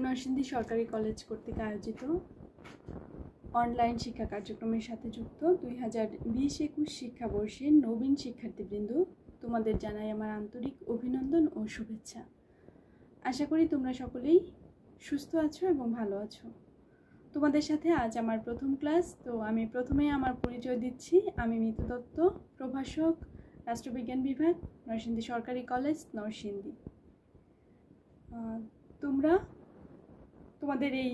নরসিংদী সরকারি কলেজ কর্তৃক আয়োজিত অনলাইন শিক্ষা কার্যক্রমের সাথে যুক্ত 2020-21 শিক্ষাবর্ষের নবীন শিক্ষার্থীবৃন্দ, তোমাদের জানাই আমার আন্তরিক অভিনন্দন ও শুভেচ্ছা। আশা করি তোমরা সকলেই সুস্থ আছো এবং ভালো আছো। তোমাদের সাথে আজ আমার প্রথম ক্লাস। তো আমি প্রথমেই আমার পরিচয় দিচ্ছি। আমি মিতু দত্ত, প্রভাষক, রাষ্ট্রবিজ্ঞান বিভাগ, নরসিংদী সরকারি কলেজ, নরসিংদী। তোমরা তোমাদের এই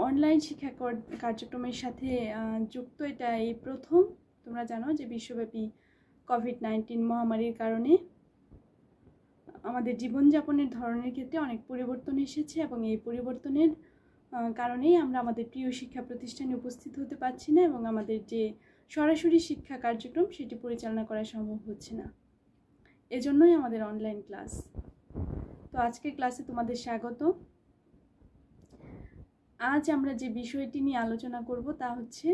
অনলাইন শিক্ষা কার্যক্রমের সাথে যুক্ত। এটা এই প্রথম। তোমরা জানো যে বিশ্বব্যাপী কোভিড-19 মহামারীর কারণে আমাদের জীবনযাপনের ধরনের ক্ষেত্রে অনেক পরিবর্তন এসেছে এবং এই পরিবর্তনের কারণেই আমরা আমাদের প্রিয় শিক্ষা প্রতিষ্ঠানে উপস্থিত হতে পারছি না এবং আমাদের যে সরাসরি শিক্ষা কার্যক্রম সেটি পরিচালনা করা সম্ভব হচ্ছে না। এজন্যই আমাদের অনলাইন ক্লাস। তো আজকের ক্লাসে তোমাদের স্বাগত। আজ আমরা যে বিষয়টি নিয়ে আলোচনা করব তা হচ্ছে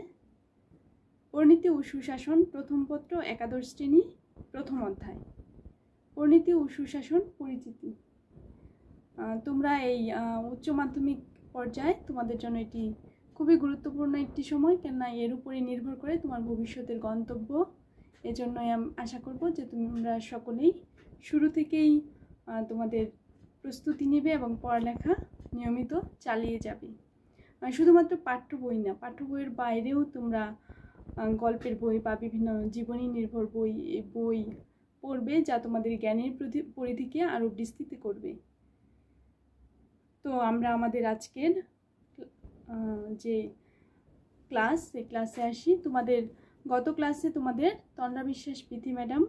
পরিণীতি ও সুশাসন, প্রথম পত্র, একাদশ শ্রেণী, প্রথম অধ্যায়। পরিণীতি ও সুশাসন পরিচিতি। তোমরা এই উচ্চ মাধ্যমিক পর্যায়ে তোমাদের জন্য এটি খুবই গুরুত্বপূর্ণ একটি সময়, কেননা এর উপরই নির্ভর করে তোমার ভবিষ্যতের গন্তব্য। এজন্যই আমি আশা করব যে তোমরা সকলেই শুরু থেকেই তোমাদের প্রস্তুতি নেবে এবং পড়ালেখা নিয়মিত চালিয়ে যাবে। শুধুমাত্র পাঠ্য বই না, পাঠ্য বইয়ের বাইরেও তোমরা গল্পের বই বা বিভিন্ন জীবনী নির্ভর বই পড়বে, যা তোমাদের জ্ঞানের পরিধিকে আরও বিস্তৃত করবে। তো আমরা আমাদের আজকের যে ক্লাস, সেই ক্লাসে আসি। তোমাদের গত ক্লাসে তোমাদের তন্দ্রা বিশ্বাস পিথি ম্যাডাম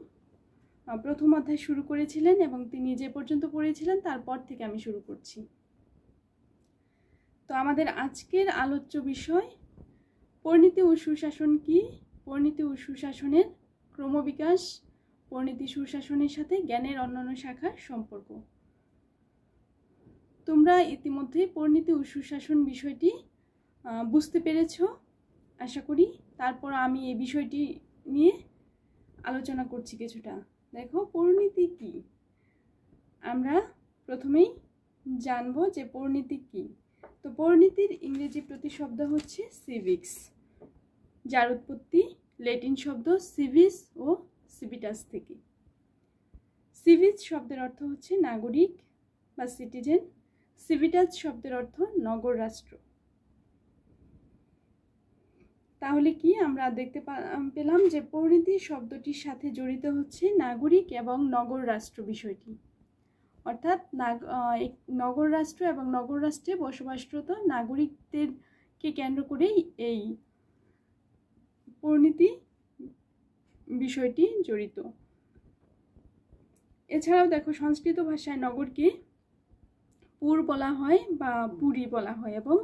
প্রথম অধ্যায় শুরু করেছিলেন এবং তিনি যে পর্যন্ত পড়েছিলেন তারপর থেকে আমি শুরু করছি। তো আমাদের আজকের আলোচ্য বিষয় পরিণীতি ও সুশাসন কি, পরিণীতি ও সুশাসনের ক্রমবিকাশ, পরিণীতি সুশাসনের সাথে জ্ঞানের অন্যান্য শাখার সম্পর্ক। তোমরা ইতিমধ্যেই পরিণীতি ও সুশাসন বিষয়টি বুঝতে পেরেছ আশা করি। তারপর আমি এই বিষয়টি নিয়ে আলোচনা করছি কিছুটা। দেখো, পরিণীতি কি। আমরা প্রথমেই জানব যে পরিণীতি কি। তো পরিণীতির ইংরেজি প্রতিশব্দ হচ্ছে সিভিক্স, যার উৎপত্তি ল্যাটিন শব্দ সিভিস ও সিভিটাস থেকে। সিভিস শব্দের অর্থ হচ্ছে নাগরিক বা সিটিজেন, সিভিটাস শব্দের অর্থ নগর রাষ্ট্র। তাহলে কি আমরা দেখতে পেলাম যে পরিণীতি শব্দটির সাথে জড়িত হচ্ছে নাগরিক এবং নগর রাষ্ট্র বিষয়টি। অর্থাৎ নগর রাষ্ট্র এবং নগর রাষ্ট্রে বসবাসরত নাগরিকদেরকে কেন্দ্র করেই এই পরিণীতি বিষয়টি জড়িত। এছাড়াও দেখো, সংস্কৃত ভাষায় নগরকে পুর বলা হয় বা পুরী বলা হয় এবং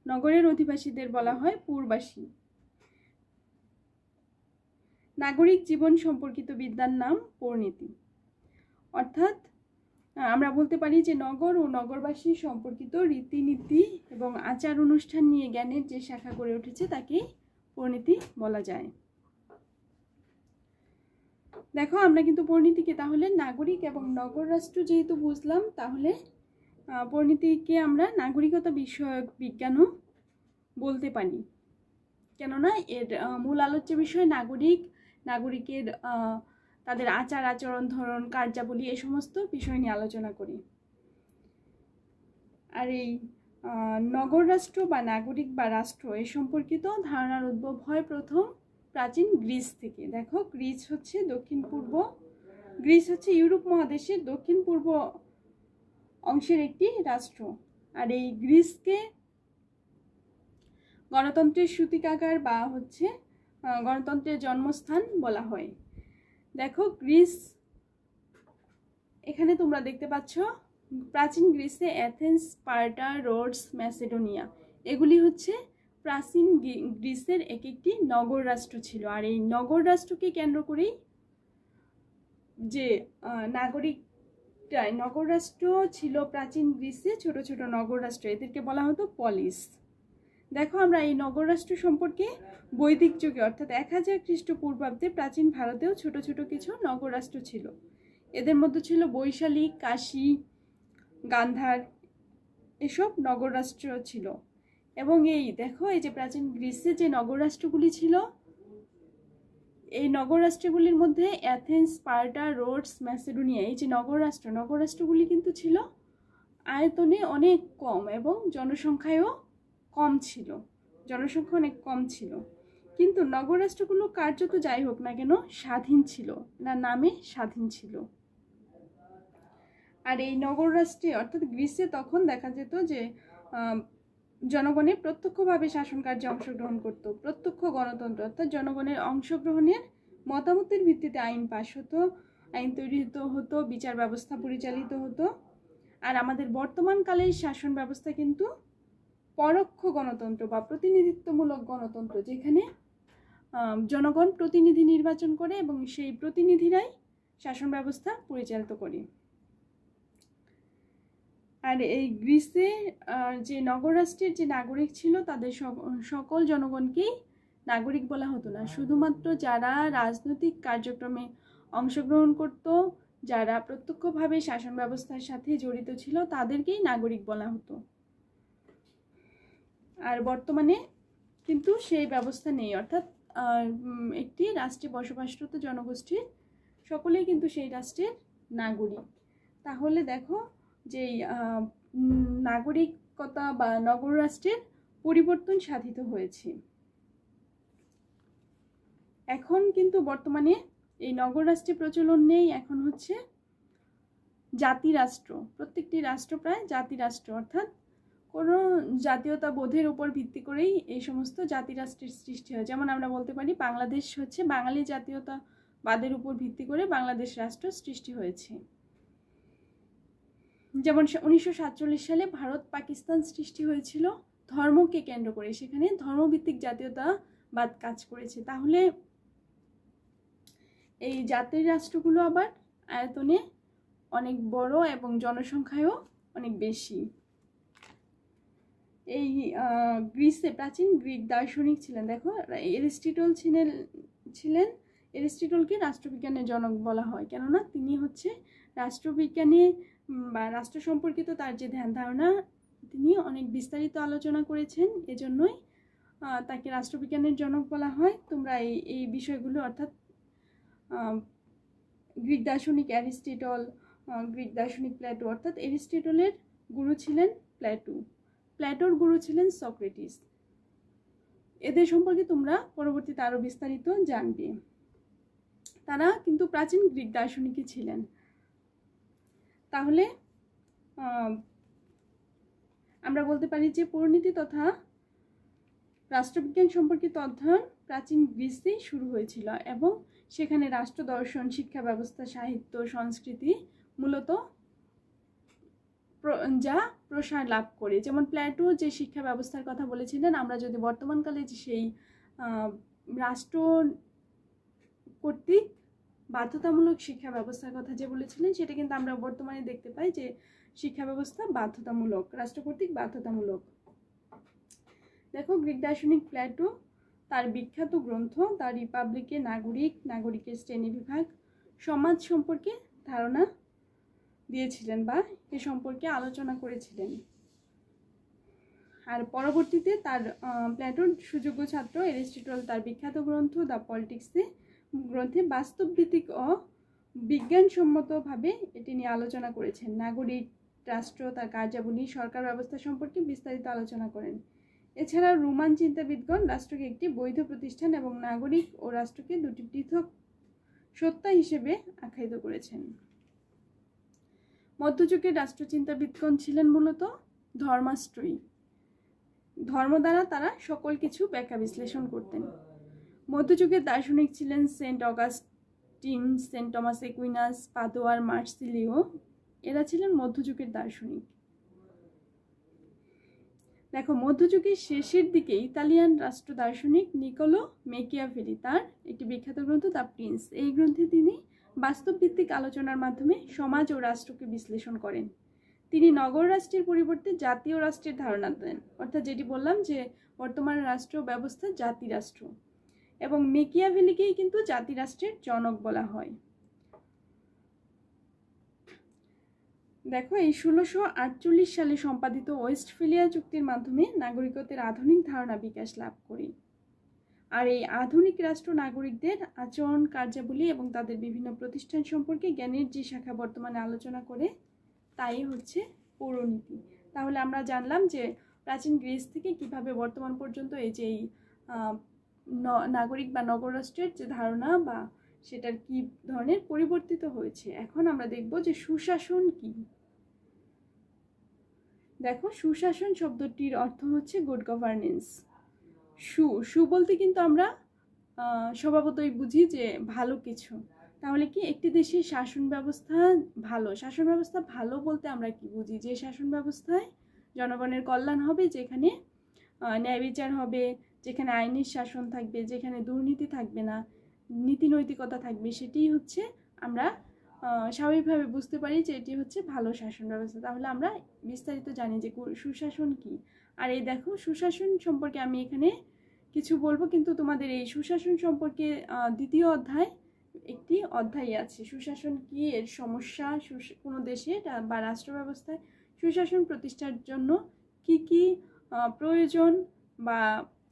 নগরের অধিবাসীদের বলা হয় পুরবাসী। নাগরিক জীবন সম্পর্কিত বিদ্যার নাম পরিণীতি। অর্থাৎ আমরা বলতে পারি যে নগর ও নগরবাসী সম্পর্কিত রীতিনীতি এবং আচার অনুষ্ঠান নিয়ে জ্ঞানের যে শাখা গড়ে উঠেছে তাকে পরিণীতি বলা যায়। দেখো, আমরা কিন্তু পরিণীতিকে তাহলে নাগরিক এবং নগর রাষ্ট্র যেহেতু বুঝলাম, তাহলে পরিণীতিকে আমরা নাগরিকতা বিষয়ক বিজ্ঞানও বলতে পারি, কেননা এর মূল আলোচ্য বিষয় নাগরিকের তাদের আচার আচরণ, ধরন, কার্যাবলী, এই সমস্ত বিষয় নিয়ে আলোচনা করি। আর এই নগর রাষ্ট্র বা নাগরিক বা রাষ্ট্র এই সম্পর্কিত ধারণার উদ্ভব হয় প্রথম প্রাচীন গ্রিস থেকে। দেখো, গ্রিস হচ্ছে ইউরোপ মহাদেশের দক্ষিণ পূর্ব অংশের একটি রাষ্ট্র। আর এই গ্রিসকে গণতন্ত্রের সূতিকাগার বা হচ্ছে গণতন্ত্রের জন্মস্থান বলা হয়। দেখো, গ্রিস, এখানে তোমরা দেখতে পাচ্ছ প্রাচীন গ্রিসে অ্যাথেন্স, স্পার্টা, রোডস, ম্যাসেডোনিয়া, এগুলি হচ্ছে প্রাচীন গ্রিসের এক একটি নগর রাষ্ট্র ছিল। আর এই নগর রাষ্ট্রকে কেন্দ্র করেই যে নগর রাষ্ট্র ছিল প্রাচীন গ্রিসে, ছোট ছোট নগর রাষ্ট্র, এদেরকে বলা হতো পলিস। দেখো, আমরা এই নগর রাষ্ট্র সম্পর্কে বৈদিক যুগে অর্থাৎ 1000 খ্রিস্টপূর্বাব্দে প্রাচীন ভারতেও ছোট ছোট কিছু নগর রাষ্ট্র ছিল। এদের মধ্যে ছিল বৈশালী, কাশী, গান্ধার এসব নগররাষ্ট্র ছিল। এবং এই দেখো, এই যে প্রাচীন গ্রিসে যে নগররাষ্ট্রগুলি ছিল, এই নগররাষ্ট্রগুলির মধ্যে অ্যাথেন্স, স্পার্টা, রোডস, ম্যাসেডোনিয়া, এই যে নগররাষ্ট্রগুলি কিন্তু ছিল আয়তনে অনেক কম এবং জনসংখ্যাও কম ছিল, জনসংখ্যা অনেক কম ছিল। কিন্তু নগররাষ্ট্রগুলো কার্যত যাই হোক না কেন স্বাধীন ছিল, না নামে স্বাধীন ছিল। আর এই নগররাষ্ট্রে অর্থাৎ গ্রিসে তখন দেখা যেত যে জনগণের প্রত্যক্ষভাবে শাসন কার্যে অংশগ্রহণ করত। প্রত্যক্ষ গণতন্ত্র অর্থাৎ জনগণের অংশগ্রহণের মতামতের ভিত্তিতে আইন পাশ হতো, আইন তৈরি হতো, বিচার ব্যবস্থা পরিচালিত হতো। আর আমাদের বর্তমানকালের শাসন ব্যবস্থা কিন্তু পরোক্ষ গণতন্ত্র বা প্রতিনিধিত্বমূলক গণতন্ত্র, যেখানে জনগণ প্রতিনিধি নির্বাচন করে এবং সেই প্রতিনিধিরাই শাসন ব্যবস্থা পরিচালিত করে। আর এই গ্রিসে যে নগররাষ্ট্রের যে নাগরিক ছিল তাদের সকল জনগণকেই নাগরিক বলা হতো না, শুধুমাত্র যারা রাজনৈতিক কার্যক্রমে অংশগ্রহণ করত, যারা প্রত্যক্ষভাবে শাসন ব্যবস্থার সাথে জড়িত ছিল তাদেরকেই নাগরিক বলা হতো। আর বর্তমানে কিন্তু সেই ব্যবস্থা নেই, অর্থাৎ একটি রাষ্ট্রে বসবাসরত জনগোষ্ঠীর সকলেই কিন্তু সেই রাষ্ট্রের নাগরিক। তাহলে দেখো যে নাগরিকতা বা নগররাষ্ট্রের পরিবর্তন সাধিত হয়েছে। এখন কিন্তু বর্তমানে এই নগররাষ্ট্রে প্রচলন নেই, এখন হচ্ছে জাতিরাষ্ট্র। প্রত্যেকটি রাষ্ট্র প্রায় জাতিরাষ্ট্র, অর্থাৎ কোনো জাতীয়তা বোধের উপর ভিত্তি করেই এই সমস্ত জাতিরাষ্ট্রের সৃষ্টি হয়। যেমন আমরা বলতে পারি বাংলাদেশ হচ্ছে বাঙালি জাতীয়তাবাদের উপর ভিত্তি করে বাংলাদেশ রাষ্ট্র সৃষ্টি হয়েছে। যেমন 1947 সালে ভারত পাকিস্তান সৃষ্টি হয়েছিল ধর্মকে কেন্দ্র করে, সেখানে ধর্মভিত্তিক জাতীয়তাবাদ কাজ করেছে। তাহলে এই জাতির রাষ্ট্রগুলো আবার আয়তনে অনেক বড় এবং জনসংখ্যাও অনেক বেশি। এই গ্রিসে প্রাচীন গ্রিক দার্শনিক ছিলেন, দেখো এরিস্টটল এরিস্টটলকে রাষ্ট্রবিজ্ঞানের জনক বলা হয়, কেননা তিনি হচ্ছে রাষ্ট্রবিজ্ঞানে বা রাষ্ট্র সম্পর্কিত তার যে ধ্যান ধারণা তিনি অনেক বিস্তারিত আলোচনা করেছেন, এজন্যই তাকে রাষ্ট্রবিজ্ঞানের জনক বলা হয়। তোমরা এই বিষয়গুলো অর্থাৎ গ্রিক দার্শনিক অ্যারিস্টটল, গ্রিক দার্শনিক প্লেটো, অর্থাৎ এরিস্টটলের গুরু ছিলেন প্লেটোর গুরু ছিলেন সক্রেটিস। এদের সম্পর্কে তোমরা পরবর্তীতে আরো বিস্তারিত জানবে। তারা কিন্তু প্রাচীন গ্রিক দার্শনিকই ছিলেন। তাহলে আমরা বলতে পারি যে পরিণতি তথা রাষ্ট্রবিজ্ঞান সম্পর্কিত অধ্যয়ন প্রাচীন গ্রিসেই শুরু হয়েছিল এবং সেখানে রাষ্ট্র দর্শন, শিক্ষা ব্যবস্থা, সাহিত্য, সংস্কৃতি মূলত যা প্রসার লাভ করে। যেমন প্লেটো যে শিক্ষা ব্যবস্থার কথা বলেছিলেন, আমরা যদি বর্তমানকালে যে সেই রাষ্ট্র কর্তৃক বাধ্যতামূলক শিক্ষা ব্যবস্থার কথা যে বলেছিলেন, সেটা কিন্তু আমরা বর্তমানে দেখতে পাই যে শিক্ষা ব্যবস্থা বাধ্যতামূলক, রাষ্ট্র কর্তৃক বাধ্যতামূলক। দেখো গ্রিক দার্শনিক প্লেটো তার বিখ্যাত গ্রন্থ দ্য রিপাবলিকে নাগরিকের শ্রেণীবিভাগ, সমাজ সম্পর্কে ধারণা দিয়েছিলেন বা এ সম্পর্কে আলোচনা করেছিলেন। আর পরবর্তীতে তার প্লেটোর সুযোগ্য ছাত্র এরিস্টটল তার বিখ্যাত গ্রন্থ দ্য পলিটিক্সে গ্রন্থে বাস্তবভিত্তিক ও বিজ্ঞানসম্মতভাবে এটি নিয়ে আলোচনা করেছেন। নাগরিক রাষ্ট্র, তার কার্যাবলী, সরকার ব্যবস্থা সম্পর্কে বিস্তারিত আলোচনা করেন। এছাড়াও রোমান চিন্তাবিদগণ রাষ্ট্রকে একটি বৈধ প্রতিষ্ঠান এবং নাগরিক ও রাষ্ট্রকে দুটি পৃথক সত্তা হিসেবে আখ্যায়িত করেছেন। মধ্যযুগের রাষ্ট্রচিন্তাবিদগণ ছিলেন মূলত ধর্মাশ্রয়ী। ধর্ম দ্বারা তারা সকল কিছু ব্যাখ্যা বিশ্লেষণ করতেন। মধ্যযুগের দার্শনিক ছিলেন saint Augustine, saint Thomas Aquinas, পাদোয়ার, মার্সিলিও। এরা ছিলেন মধ্যযুগের দার্শনিক। দেখো মধ্যযুগের শেষের দিকে ইতালিয়ান রাষ্ট্র দার্শনিক নিকোলো মেকিয়াভেলি তার একটি বিখ্যাত গ্রন্থ দ্য প্রিন্স, এই গ্রন্থে তিনি বাস্তবভিত্তিক আলোচনার মাধ্যমে সমাজ ও রাষ্ট্রকে বিশ্লেষণ করেন। তিনি নগর রাষ্ট্রের পরিবর্তে জাতীয় রাষ্ট্রের ধারণা দেন, অর্থাৎ যেটি বললাম যে বর্তমান রাষ্ট্র ব্যবস্থা জাতিরাষ্ট্র, এবং মেকিয়াভেলিকেই কিন্তু জাতিরাষ্ট্রের জনক বলা হয়। দেখো, এই 1648 সালে সম্পাদিত ওয়েস্টফেলিয়া চুক্তির মাধ্যমে নাগরিকত্বের আধুনিক ধারণা বিকাশ লাভ করে। আর এই আধুনিক রাষ্ট্র নাগরিকদের আচরণ, কার্যাবলী এবং তাদের বিভিন্ন প্রতিষ্ঠান সম্পর্কে জ্ঞানের যে শাখা বর্তমানে আলোচনা করে তাই হচ্ছে পৌরনীতি। তাহলে আমরা জানলাম যে প্রাচীন গ্রিস থেকে কিভাবে বর্তমান পর্যন্ত এই যে নাগরিক বা নগররাষ্ট্রের যে ধারণা বা সেটার কি ধরনের পরিবর্তিত হয়েছে। এখন আমরা দেখব যে সুশাসন কি। দেখো, সুশাসন শব্দটির অর্থ হচ্ছে গুড গভর্নেন্স। সু বলতে কিন্তু আমরা স্বভাবতই বুঝি যে ভালো কিছু। তাহলে কি একটি দেশের শাসন ব্যবস্থা ভালো? শাসন ব্যবস্থা ভালো বলতে আমরা কি বুঝি? যে শাসন ব্যবস্থায় জনগণের কল্যাণ হবে, যেখানে ন্যায় বিচার হবে, যেখানে আইনের শাসন থাকবে, যেখানে দুর্নীতি থাকবে না, নীতি নৈতিকতা থাকবে, সেটি হচ্ছে আমরা স্বাভাবিকভাবে বুঝতে পারি যে এটি হচ্ছে ভালো শাসন ব্যবস্থা। তাহলে আমরা বিস্তারিত জানি যে সুশাসন কি। আর এই দেখো, সুশাসন সম্পর্কে আমি এখানে কিছু বলবো, কিন্তু তোমাদের এই সুশাসন সম্পর্কে দ্বিতীয় অধ্যায় একটি অধ্যায় আছে, সুশাসন কি, এর সমস্যা, কোনো দেশে বা রাষ্ট্র ব্যবস্থায় সুশাসন প্রতিষ্ঠার জন্য কি কি প্রয়োজন বা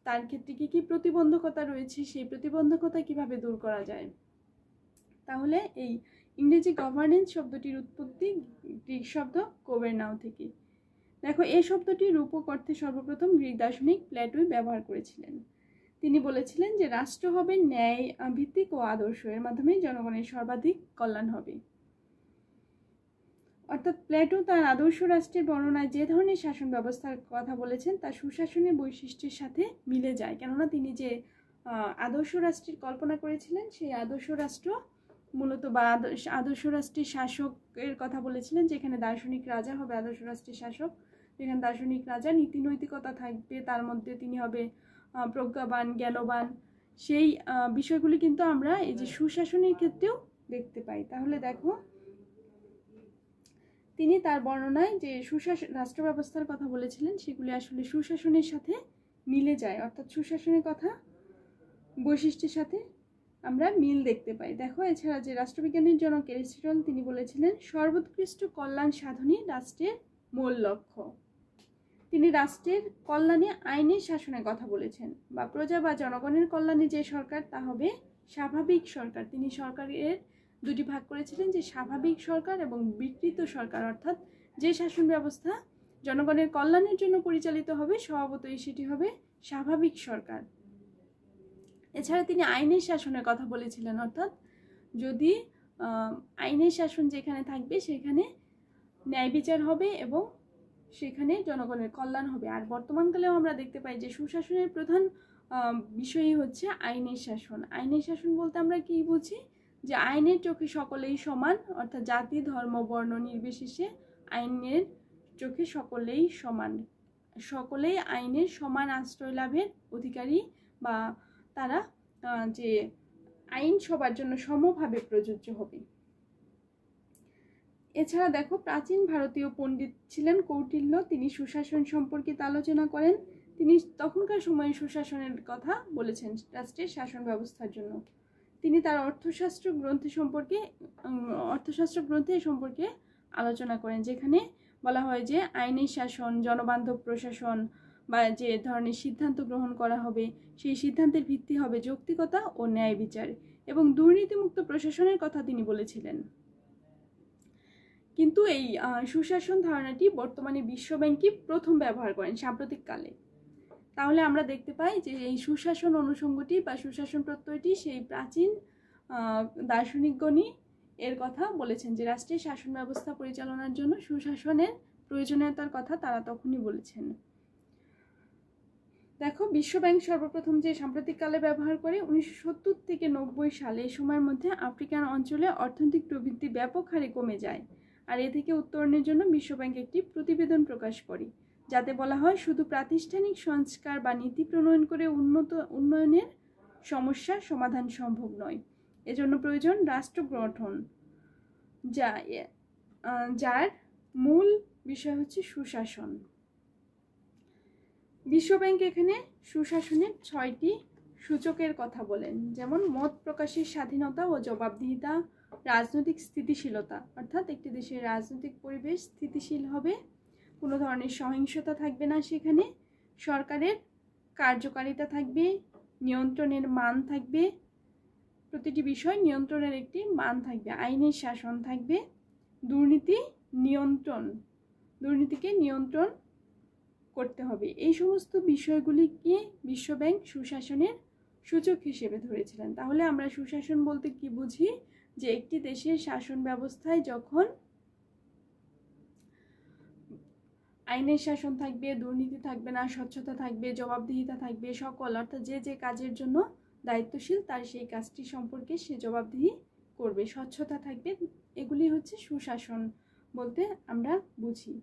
তার ক্ষেত্রে কি কি প্রতিবন্ধকতা রয়েছে, সেই প্রতিবন্ধকতা কিভাবে দূর করা যায়। তাহলে এই ইংরেজি গভর্নেন্স শব্দটির উৎপত্তি গ্রিক শব্দ গোবের্নাও থেকে। দেখো, এই শব্দটি রূপক অর্থে সর্বপ্রথম গ্রিক দার্শনিক প্লেটোই ব্যবহার করেছিলেন। তিনি বলেছিলেন যে রাষ্ট্র হবে ন্যায় ভিত্তিক ও আদর্শ, এর মাধ্যমে জনগণের সর্বাধিক কল্যাণ হবে। অর্থাৎ প্লেটো তার আদর্শ রাষ্ট্রের বর্ণনায় যে ধরনের শাসন ব্যবস্থার কথা বলেছেন তা সুশাসনের বৈশিষ্ট্যের সাথে মিলে যায়। কেননা তিনি যে আদর্শ রাষ্ট্রের কল্পনা করেছিলেন, সেই আদর্শ রাষ্ট্র মূলত বা আদর্শ রাষ্ট্রের শাসকের কথা বলেছিলেন, যেখানে দার্শনিক রাজা হবে আদর্শ রাষ্ট্রের শাসক, যেখানে দার্শনিক রাজা, নীতি নৈতিকতা থাকবে, তার মধ্যে তিনি হবে প্রজ্ঞাবান, জ্ঞানবান। সেই বিষয়গুলি কিন্তু আমরা এই যে সুশাসনের ক্ষেত্রেও দেখতে পাই। তাহলে দেখো, তিনি তার বর্ণনায় যে রাষ্ট্র ব্যবস্থার কথা বলেছিলেন, সেগুলি আসলে সুশাসনের সাথে মিলে যায়। অর্থাৎ সুশাসনের কথা বৈশিষ্ট্যের সাথে আমরা মিল দেখতে পাই। দেখো, এছাড়া যে রাষ্ট্রবিজ্ঞানের জনক অ্যারিস্টটল, তিনি বলেছিলেন সর্বোৎকৃষ্ট কল্যাণ সাধনই রাষ্ট্রের মূল লক্ষ্য। তিনি রাষ্ট্রের কল্যাণে আইনের শাসনের কথা বলেছেন, বা প্রজা বা জনগণের কল্যাণে যে সরকার তা হবে স্বাভাবিক সরকার। তিনি সরকারের দুটি ভাগ করেছিলেন, যে স্বাভাবিক সরকার এবং বিকৃত সরকার। অর্থাৎ যে শাসন ব্যবস্থা জনগণের কল্যাণের জন্য পরিচালিত হবে, স্বভাবতই সেটি হবে স্বাভাবিক সরকার। এছাড়া তিনি আইনের শাসনের কথা বলেছিলেন, অর্থাৎ যদি আইনের শাসন যেখানে থাকবে সেখানে ন্যায় বিচার হবে এবং সেখানে জনগণের কল্যাণ হবে। আর বর্তমানকালেও আমরা দেখতে পাই যে সুশাসনের প্রধান বিষয়ই হচ্ছে আইনের শাসন। আইনের শাসন বলতে আমরা কি বুঝি? যে আইনের চোখে সকলেই সমান, অর্থাৎ জাতি, ধর্ম, বর্ণ নির্বিশেষে আইনের চোখে সকলেই সমান, সকলেই আইনের সমান আশ্রয় লাভের অধিকারী, বা তারা যে আইন সবার জন্য সমভাবে প্রযোজ্য হবে। এছাড়া দেখো, প্রাচীন ভারতীয় পণ্ডিত ছিলেন কৌটিল্য, তিনি সুশাসন সম্পর্কিত আলোচনা করেন। তিনি তখনকার সময়ে সুশাসনের কথা বলেছেন রাষ্ট্রের শাসন ব্যবস্থার জন্য। তিনি তার অর্থশাস্ত্র গ্রন্থে সম্পর্কে আলোচনা করেন, যেখানে বলা হয় যে আইনের শাসন, জনবান্ধব প্রশাসন বা যে ধরনের সিদ্ধান্ত গ্রহণ করা হবে, সেই সিদ্ধান্তের ভিত্তি হবে যৌক্তিকতা ও ন্যায় বিচার, এবং দুর্নীতিমুক্ত প্রশাসনের কথা তিনি বলেছিলেন। কিন্তু এই সুশাসন ধারণাটি বর্তমানে বিশ্বব্যাংকই প্রথম ব্যবহার করেন সাম্প্রতিক কালে। তাহলে আমরা দেখতে পাই যে এই সুশাসন অনুষঙ্গটি বা সুশাসন প্রত্যয়টি সেই প্রাচীন দার্শনিকগণই এর কথা বলেছেন, যে রাষ্ট্রের শাসন ব্যবস্থা পরিচালনার জন্য সুশাসনের প্রয়োজনীয়তার কথা তারা তখনই বলেছেন। দেখো, বিশ্বব্যাংক সর্বপ্রথম যে সাম্প্রতিককালে ব্যবহার করে 1970 থেকে 90 সালে, এই সময়ের মধ্যে আফ্রিকান অঞ্চলে অর্থনৈতিক প্রবৃদ্ধি ব্যাপক হারে কমে যায়। আর এ থেকে উত্তরণের জন্য বিশ্বব্যাংক একটি প্রতিবেদন প্রকাশ করে, যাতে বলা হয় শুধু প্রাতিষ্ঠানিক সংস্কার বা নীতি প্রণয়ন করে উন্নয়নের সমস্যার সমাধান সম্ভব নয়। এজন্য প্রয়োজন রাষ্ট্র গঠন, যার মূল বিষয় হচ্ছে সুশাসন। বিশ্বব্যাংক এখানে সুশাসনের 6টি সূচকের কথা বলেন, যেমন মত প্রকাশের স্বাধীনতা ও জবাবদিহিতা, রাজনৈতিক স্থিতিশীলতা, অর্থাৎ একটি দেশের রাজনৈতিক পরিবেশ স্থিতিশীল হবে, কোনো ধরনের সহিংসতা থাকবে না, সেখানে সরকারের কার্যকারিতা থাকবে, নিয়ন্ত্রণের মান থাকবে, প্রতিটি বিষয় নিয়ন্ত্রণের একটি মান থাকবে, আইনের শাসন থাকবে, দুর্নীতিকে নিয়ন্ত্রণ করতে হবে। এই সমস্ত বিষয়গুলিকে বিশ্বব্যাংক সুশাসনের সূচক হিসেবে ধরেছিলেন। তাহলে আমরা সুশাসন বলতে কি বুঝি? যে একটি দেশের শাসন ব্যবস্থায় যখন আইনের শাসন থাকবে, দুর্নীতি থাকবে না, স্বচ্ছতা থাকবে, জবাবদিহিতা থাকবে, সকল অর্থাৎ যে যে কাজের জন্য দায়িত্বশীল তার সেই কাজটি সম্পর্কে সে জবাবদিহি করবে, স্বচ্ছতা থাকবে, এগুলি হচ্ছে সুশাসন বলতে আমরা বুঝি।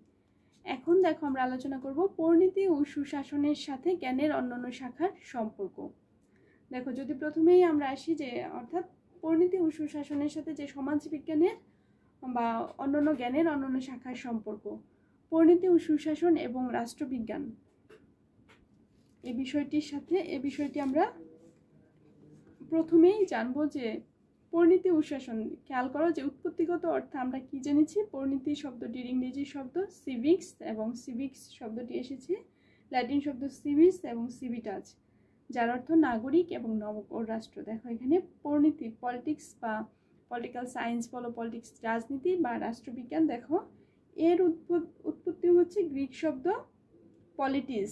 এখন দেখো আমরা আলোচনা করব পরিণতি ও সুশাসনের সাথে জ্ঞানের অন্যান্য শাখার সম্পর্ক। দেখো, যদি প্রথমেই আমরা আসি যে অর্থাৎ পরিণতি ও সুশাসনের সাথে যে সমাজবিজ্ঞানের বা অন্যান্য জ্ঞানের অন্যান্য শাখার সম্পর্ক, পরিণতি ও সুশাসন এবং রাষ্ট্রবিজ্ঞান, এই বিষয়টি আমরা প্রথমেই জানবো যে পরিণতি ও সুশাসন। খেয়াল করো যে উৎপত্তিগত অর্থে আমরা কি জেনেছি? পরিণতি শব্দটির ইংরেজি শব্দ সিভিক্স, এবং সিভিক্স শব্দটি এসেছে ল্যাটিন শব্দ সিভিস এবং সিভিটাস, যার অর্থ নাগরিক এবং নগর রাষ্ট্র। দেখো এখানে পরিণতি, পলিটিক্স বা পলিটিক্যাল সায়েন্স বলো, পলিটিক্স রাজনীতি বা রাষ্ট্রবিজ্ঞান, দেখো এর উৎপত্তি হচ্ছে গ্রিক শব্দ পলিটিস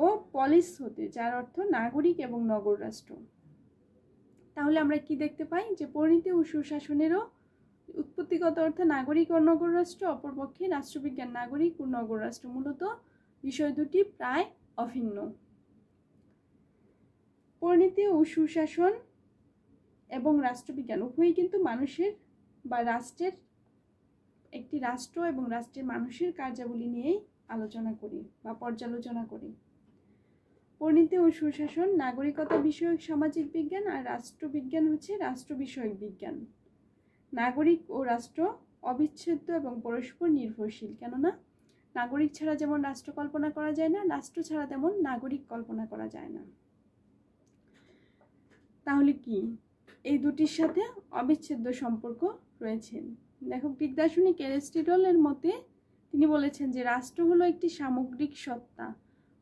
ও পলিস হতে, যার অর্থ নাগরিক এবং নগর রাষ্ট্র। তাহলে আমরা কি দেখতে পাই? যে পরিণতি ও সুশাসনেরও উৎপত্তিগত অর্থে নাগরিক ও নগর রাষ্ট্র, অপরপক্ষে রাষ্ট্রবিজ্ঞান নাগরিক ও নগর রাষ্ট্র। মূলত বিষয় দুটি প্রায় অভিন্ন। পরিণতি ও সুশাসন এবং রাষ্ট্রবিজ্ঞান উভয়ই কিন্তু মানুষের বা রাষ্ট্রের, একটি রাষ্ট্র এবং রাষ্ট্রের মানুষের কার্যাবলী নিয়েই আলোচনা করি বা পর্যালোচনা করি। পরিণতি ও সুশাসন নাগরিকতা বিষয়ক সামাজিক বিজ্ঞান, আর রাষ্ট্রবিজ্ঞান হচ্ছে রাষ্ট্র বিষয়ক বিজ্ঞান। নাগরিক ও রাষ্ট্র অবিচ্ছেদ্য এবং পরস্পর নির্ভরশীল, কেননা নাগরিক ছাড়া যেমন রাষ্ট্র কল্পনা করা যায় না, রাষ্ট্র ছাড়া তেমন নাগরিক কল্পনা করা যায় না। তাহলে কি এই দুটির সাথে অবিচ্ছেদ্য সম্পর্ক রয়েছে? দেখো, গ্রিক দার্শনিক অ্যারিস্টটলের মতে তিনি বলেছেন যে রাষ্ট্র হলো একটি সামগ্রিক সত্তা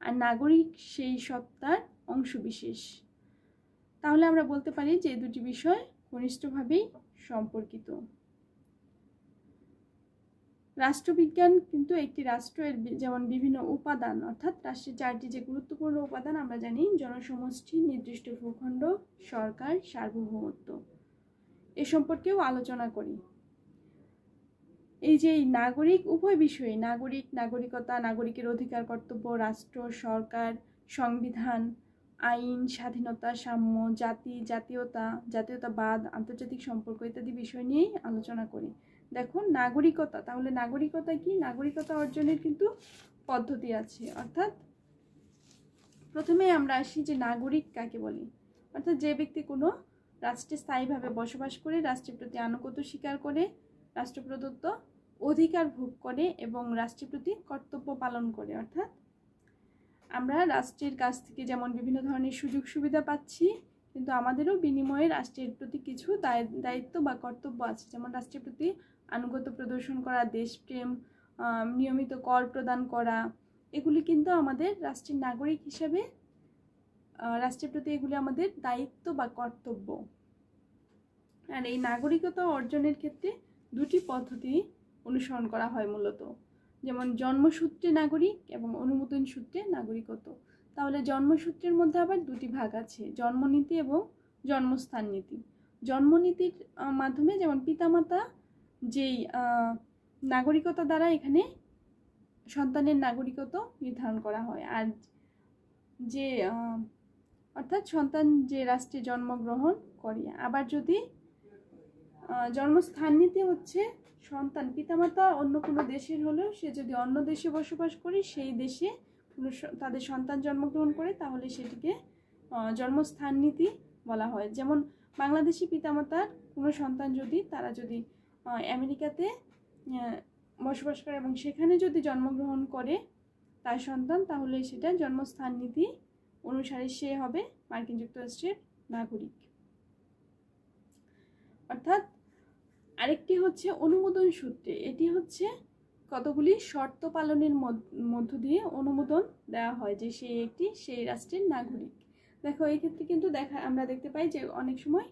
আর নাগরিক সেই সত্তার অংশবিশেষ। তাহলে আমরা বলতে পারি যে এই দুটি বিষয় ঘনিষ্ঠভাবেই সম্পর্কিত। রাষ্ট্রবিজ্ঞান কিন্তু একটি রাষ্ট্রের যেমন বিভিন্ন উপাদান, অর্থাৎ রাষ্ট্রের চারটি যে গুরুত্বপূর্ণ উপাদান আমরা জানি: জনসমষ্টি, নির্দিষ্ট ভূখণ্ড, সরকার, সার্বভৌমত্ব, এ সম্পর্কেও আলোচনা করি। এই যে নাগরিক, উভয় বিষয়ে নাগরিক, নাগরিকতা, নাগরিকের অধিকার কর্তব্য, রাষ্ট্র, সরকার, সংবিধান, আইন, স্বাধীনতা, সাম্য, জাতি, জাতীয়তাবাদ, আন্তর্জাতিক সম্পর্ক ইত্যাদি বিষয় নিয়েই আলোচনা করি। দেখো নাগরিকতা, তাহলে নাগরিকতা কি? নাগরিকতা অর্জনের কিন্তু পদ্ধতি আছে। অর্থাৎ প্রথমে আমরা আসি যে নাগরিক কাকে বলি। অর্থাৎ যে ব্যক্তি কোনো রাষ্ট্রে স্থায়ীভাবে বসবাস করে, রাষ্ট্রের প্রতি আনুগত্য স্বীকার করে, রাষ্ট্র প্রদত্ত অধিকার ভোগ করে এবং রাষ্ট্রের প্রতি কর্তব্য পালন করে। অর্থাৎ আমরা রাষ্ট্রের কাছ থেকে যেমন বিভিন্ন ধরনের সুযোগ সুবিধা পাচ্ছি, কিন্তু আমাদেরও বিনিময়ে রাষ্ট্রের প্রতি কিছু দায়িত্ব বা কর্তব্য আছে। যেমন রাষ্ট্রের প্রতি আনুগত্য প্রদর্শন করা, দেশপ্রেম, নিয়মিত কর প্রদান করা, এগুলি কিন্তু আমাদের রাষ্ট্রের নাগরিক হিসাবে রাষ্ট্রের প্রতি এগুলি আমাদের দায়িত্ব বা কর্তব্য। আর এই নাগরিকতা অর্জনের ক্ষেত্রে দুটি পদ্ধতি অনুসরণ করা হয় মূলত, যেমন জন্মসূত্রে নাগরিক এবং অনুমোদন সূত্রে নাগরিকত্ব। তাহলে জন্মসূত্রের মধ্যে আবার দুটি ভাগ আছে: জন্মনীতি এবং জন্মস্থান নীতি। জন্মনীতির মাধ্যমে যেমন পিতামাতা যেই নাগরিকতা দ্বারা এখানে সন্তানের নাগরিকত্ব নির্ধারণ করা হয়, আর যে অর্থাৎ সন্তান যে রাষ্ট্রে জন্মগ্রহণ করে। আবার যদি জন্মস্থান নীতি হচ্ছে সন্তান, পিতামাতা অন্য কোনো দেশের হলেও সে যদি অন্য দেশে বসবাস করে, সেই দেশে কোনো তাদের সন্তান জন্মগ্রহণ করে, তাহলে সেটিকে জন্মস্থান নীতি বলা হয়। যেমন বাংলাদেশি পিতামাতার কোনো সন্তান যদি আমেরিকাতে বসবাস করে এবং সেখানে যদি জন্মগ্রহণ করে তার সন্তান, তাহলে সেটা জন্মস্থান নীতি অনুসারে সে হবে মার্কিন যুক্তরাষ্ট্রের নাগরিক। অর্থাৎ আরেকটি হচ্ছে অনুমোদন সূত্রে, এটি হচ্ছে কতগুলি শর্ত পালনের মধ্য দিয়ে অনুমোদন দেওয়া হয় যে সেই রাষ্ট্রের নাগরিক। দেখো এই ক্ষেত্রে কিন্তু আমরা দেখতে পাই যে অনেক সময়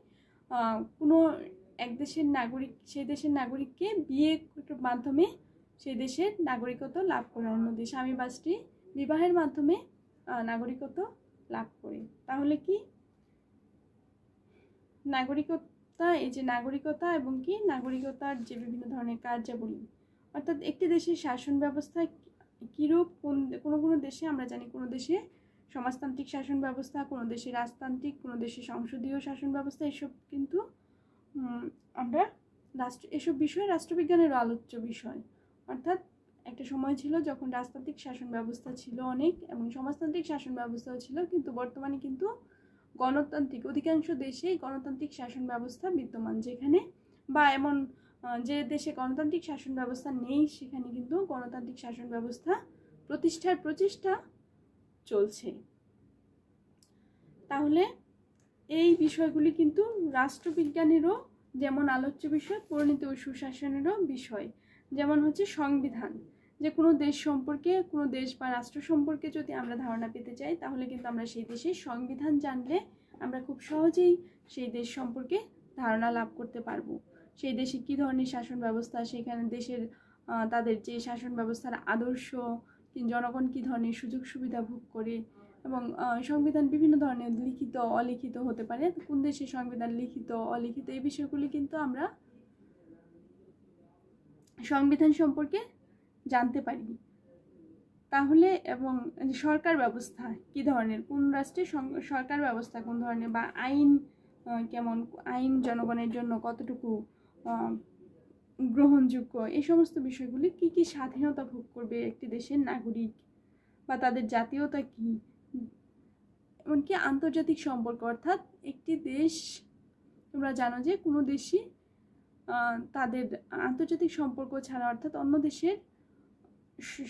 কোনো এক দেশের নাগরিক সেই দেশের নাগরিককে বিয়ের মাধ্যমে সেই দেশের নাগরিকত্ব লাভ করে, অন্য দেশ স্বামী বা স্ত্রী বিবাহের মাধ্যমে নাগরিকত্ব লাভ করে। তাহলে কি নাগরিকতা, এই যে নাগরিকতা এবং কি নাগরিকতার যে বিভিন্ন ধরনের কার্যাবলী, অর্থাৎ একটি দেশের শাসন ব্যবস্থা কীরূপ, কোনো দেশে আমরা জানি কোনো দেশে সমাজতান্ত্রিক শাসন ব্যবস্থা, কোনো দেশে রাজতান্ত্রিক, কোনো দেশে সংসদীয় শাসন ব্যবস্থা, এসব কিন্তু আমরা এসব বিষয় রাষ্ট্রবিজ্ঞানেরও আলোচ্য বিষয়। অর্থাৎ একটা সময় ছিল যখন রাজতান্ত্রিক শাসন ব্যবস্থা ছিল অনেক এবং সমাজতান্ত্রিক শাসন ব্যবস্থাও ছিল, কিন্তু বর্তমানে কিন্তু গণতান্ত্রিক, অধিকাংশ দেশেই গণতান্ত্রিক শাসন ব্যবস্থা বিদ্যমান, যেখানে বা এমন যে দেশে গণতান্ত্রিক শাসন ব্যবস্থা নেই সেখানে কিন্তু গণতান্ত্রিক শাসন ব্যবস্থা প্রতিষ্ঠার প্রচেষ্টা চলছে। তাহলে এই বিষয়গুলি কিন্তু রাষ্ট্রবিজ্ঞানেরও যেমন আলোচ্য বিষয়, পরিণতি ও সুশাসনেরও বিষয়। যেমন হচ্ছে সংবিধান, যে কোনো দেশ সম্পর্কে, কোনো দেশ বা রাষ্ট্র সম্পর্কে যদি আমরা ধারণা পেতে চাই তাহলে কিন্তু আমরা সেই দেশের সংবিধান জানলে আমরা খুব সহজেই সেই দেশ সম্পর্কে ধারণা লাভ করতে পারবো। সেই দেশে কী ধরনের শাসন ব্যবস্থা, সেখানে দেশের তাদের যে শাসন ব্যবস্থার আদর্শ, জনগণ কী ধরনের সুযোগ সুবিধা ভোগ করে, এবং সংবিধান বিভিন্ন ধরনের লিখিত অলিখিত হতে পারে। কোন দেশের সংবিধান লিখিত অলিখিত এই বিষয়গুলি কিন্তু আমরা সংবিধান সম্পর্কে জানতে পারি। তাহলে এবং সরকার ব্যবস্থা কী ধরনের, কোন রাষ্ট্রে সরকার ব্যবস্থা কোন ধরনের, বা আইন কেমন, আইন জনগণের জন্য কতটুকু গ্রহণযোগ্য, এই সমস্ত বিষয়গুলি কি কি স্বাধীনতা ভোগ করবে একটি দেশের নাগরিক, বা তাদের জাতীয়তা কি, এমনকি আন্তর্জাতিক সম্পর্ক, অর্থাৎ একটি দেশ, তোমরা জানো যে কোনো দেশই তাদের আন্তর্জাতিক সম্পর্ক ছাড়া, অর্থাৎ অন্য দেশের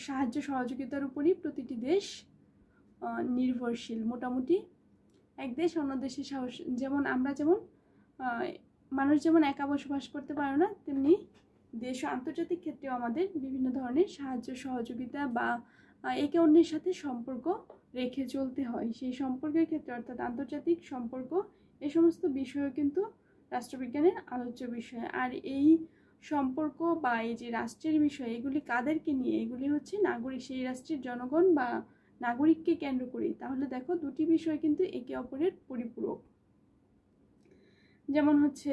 সাহায্য সহযোগিতার উপরই প্রতিটি দেশ নির্ভরশীল। মোটামুটি এক দেশ অন্য দেশের যেমন মানুষ যেমন একা বসবাস করতে পারে না, তেমনি দেশ ও আন্তর্জাতিক ক্ষেত্রেও আমাদের বিভিন্ন ধরনের সাহায্য সহযোগিতা বা একে অন্যের সাথে সম্পর্ক রেখে চলতে হয়। সেই সম্পর্কের ক্ষেত্রে অর্থাৎ আন্তর্জাতিক সম্পর্ক, এই সমস্ত বিষয়ও কিন্তু রাষ্ট্রবিজ্ঞানের আলোচ্য বিষয়। আর এই সম্পর্ক বা এই যে রাষ্ট্রের বিষয়, এগুলি কাদেরকে নিয়ে, এগুলি হচ্ছে নাগরিক, সেই রাষ্ট্রের জনগণ বা নাগরিককে কেন্দ্র করে। তাহলে দেখো দুটি বিষয় কিন্তু একে অপরের পরিপূরক। যেমন হচ্ছে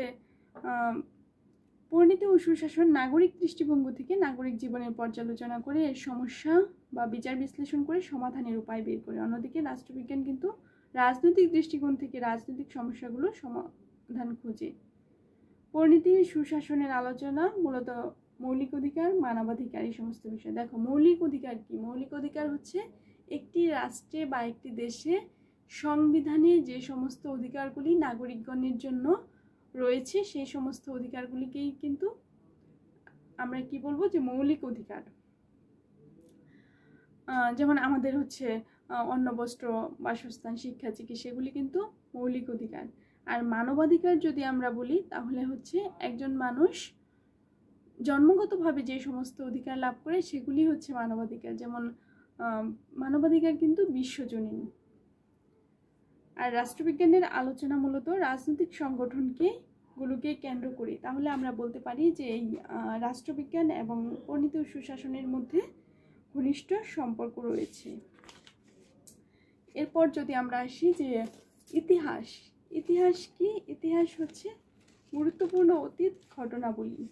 পরিণতি ও সুশাসন নাগরিক দৃষ্টিভঙ্গি থেকে নাগরিক জীবনের পর্যালোচনা করে এর সমস্যা বা বিচার বিশ্লেষণ করে সমাধানের উপায় বের করে। অন্যদিকে রাষ্ট্রবিজ্ঞান কিন্তু রাজনৈতিক দৃষ্টিকোণ থেকে রাজনৈতিক সমস্যাগুলোর সমাধান খোঁজে। পরিণতি সুশাসনের আলোচনা মূলত মৌলিক অধিকার, মানবাধিকার, এই সমস্ত বিষয়। দেখো মৌলিক অধিকার কি, মৌলিক অধিকার হচ্ছে একটি রাষ্ট্রে বা একটি দেশে সংবিধানে যে সমস্ত অধিকারগুলি নাগরিকগণের জন্য রয়েছে, সেই সমস্ত অধিকারগুলিকেই কিন্তু আমরা কি বলবো যে মৌলিক অধিকার। যেমন আমাদের হচ্ছে অন্ন, বস্ত্র, বাসস্থান, শিক্ষা, চিকিৎসা, এগুলি কিন্তু মৌলিক অধিকার। আর মানবাধিকার যদি আমরা বলি তাহলে হচ্ছে একজন মানুষ জন্মগতভাবে যে সমস্ত অধিকার লাভ করে সেগুলি হচ্ছে মানবাধিকার। যেমন মানবাধিকার কিন্তু বিশ্বজনীন। আর রাষ্ট্রবিজ্ঞানের আলোচনা মূলত রাজনৈতিক গুলোকে কেন্দ্র করে। তাহলে আমরা বলতে পারি যে এই রাষ্ট্রবিজ্ঞান এবং পরিণতি ও সুশাসনের মধ্যে ঘনিষ্ঠ সম্পর্ক রয়েছে। এরপর যদি আমরা আসি যে ইতিহাস, ইতিহাস কি, ইতিহাস হচ্ছে গুরুত্বপূর্ণ অতীত ঘটনাবলী।